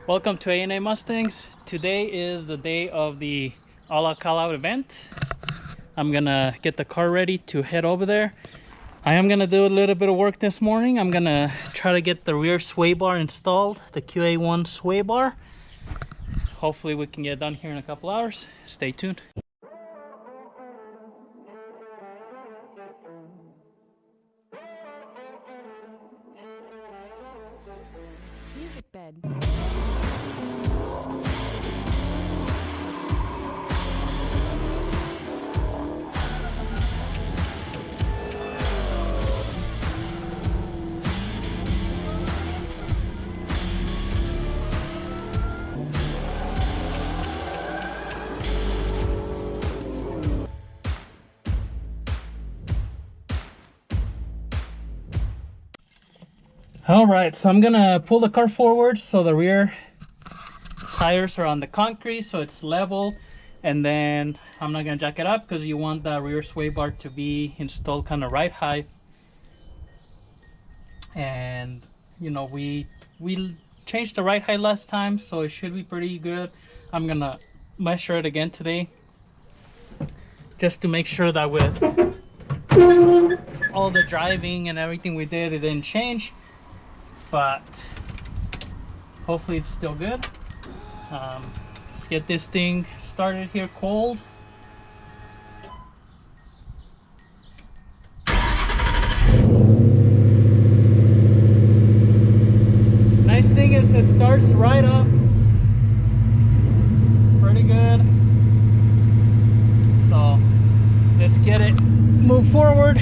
Welcome to A&A Mustangs. Today is the day of the All Out Call Out event. I'm gonna get the car ready to head over there. I am gonna do a little bit of work this morning. I'm gonna try to get the rear sway bar installed, the QA1 sway bar. Hopefully we can get it done here in a couple hours. Stay tuned. Music bed. All right, so I'm gonna pull the car forward so the rear tires are on the concrete so it's level, and then I'm not gonna jack it up because you want the rear sway bar to be installed kind of right height. And you know, we changed the right height last time, so it should be pretty good. I'm gonna measure it again today just to make sure that with all the driving and everything we did, it didn't change. But hopefully it's still good. Let's get this thing started here cold. Nice thing is it starts right up pretty good. So let's get it move forward.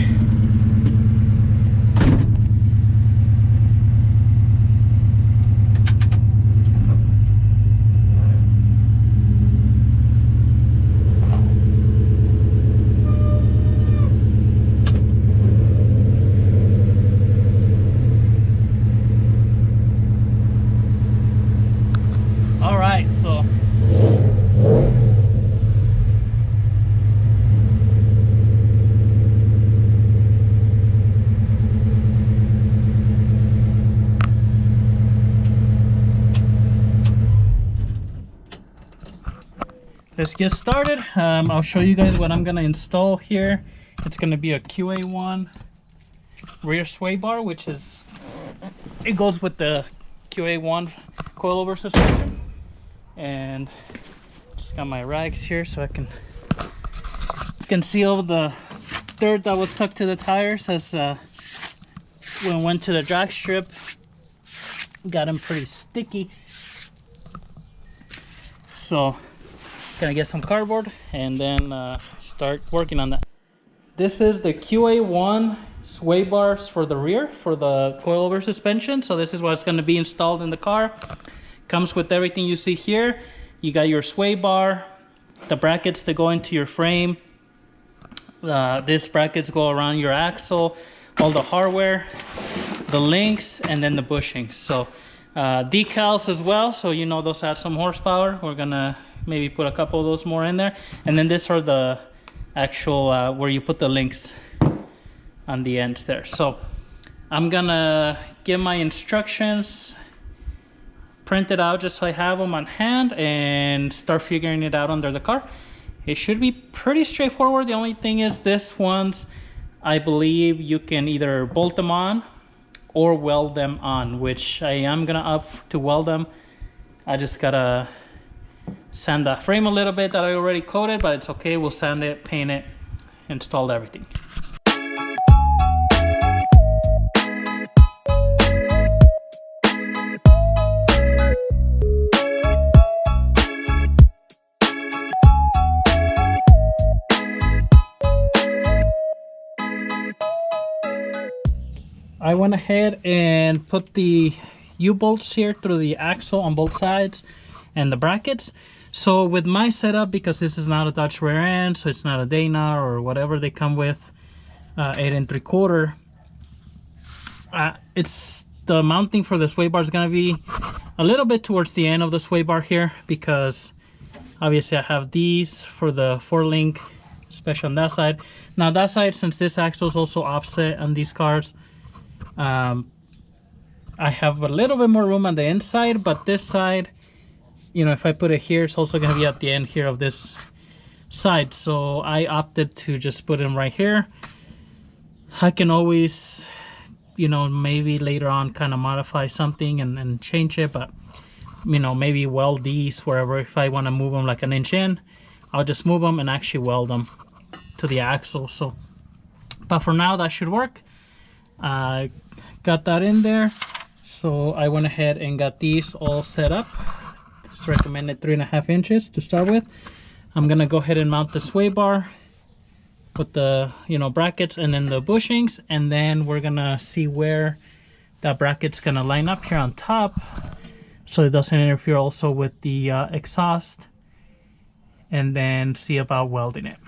Let's get started. I'll show you guys what I'm gonna install here. It's gonna be a QA1 rear sway bar, which is, it goes with the QA1 coilover suspension. And just got my rags here so I can conceal the dirt that was stuck to the tires as when we went to the drag strip. Got them pretty sticky. So gonna get some cardboard and then start working on that. This is the QA1 sway bars for the rear for the coilover suspension. So this is what's going to be installed in the car. Comes with everything you see here. You got your sway bar, the brackets that go into your frame. These brackets go around your axle, all the hardware, the links, and then the bushings. So decals as well, so you know those have some horsepower. We're gonna maybe put a couple of those more in there. And then these are the actual where you put the links on the ends there. So I'm gonna give my instructions printed out just so I have them on hand and start figuring it out under the car. It should be pretty straightforward. The only thing is this ones, I believe you can either bolt them on or weld them on, which I am gonna opt to weld them. I just gotta sand the frame a little bit that I already coated, but it's okay. We'll sand it, paint it, install everything. I went ahead and put the U-bolts here through the axle on both sides and the brackets. So with my setup, because this is not a Dodge rear end, so it's not a Dana or whatever they come with, 8 3/4. It's the mounting for the sway bar is going to be a little bit towards the end of the sway bar here, because obviously I have these for the 4-link, especially on that side. Now that side, since this axle is also offset on these cars, I have a little bit more room on the inside, but this side, you know, if I put it here, it's also gonna be at the end here of this side. So I opted to just put them right here. I can always, you know, maybe later on kind of modify something and change it, but you know, maybe weld these wherever. If I want to move them like an inch in, I'll just move them and actually weld them to the axle. So, but for now that should work. I got that in there, so I went ahead and got these all set up. It's recommended 3.5 inches to start with. I'm gonna go ahead and mount the sway bar with the, you know, brackets and then the bushings, and then we're gonna see where that bracket's gonna line up here on top so it doesn't interfere also with the exhaust, and then see about welding it.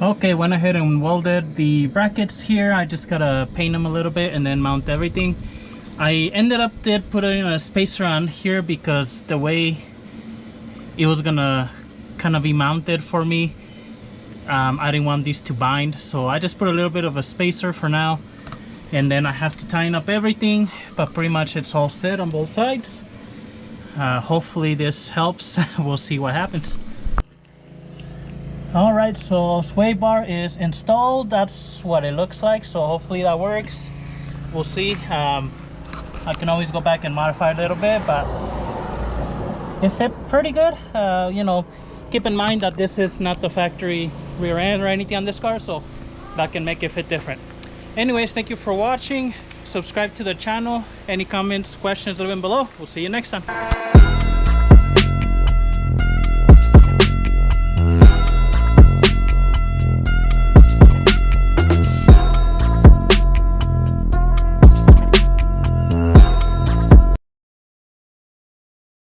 Okay, went ahead and welded the brackets here. I just gotta paint them a little bit and then mount everything. I ended up putting a spacer on here because the way it was gonna kind of be mounted for me, I didn't want these to bind, so I just put a little bit of a spacer for now, and then I have to tighten up everything, but pretty much it's all set on both sides. Hopefully this helps. We'll see what happens. All right, so sway bar is installed. That's what it looks like, so hopefully that works. We'll see. I can always go back and modify a little bit, but it fit pretty good. You know, keep in mind that this is not the factory rear end or anything on this car, so that can make it fit different. Anyways, thank you for watching. Subscribe to the channel. Any comments, questions, leave them below. We'll see you next time.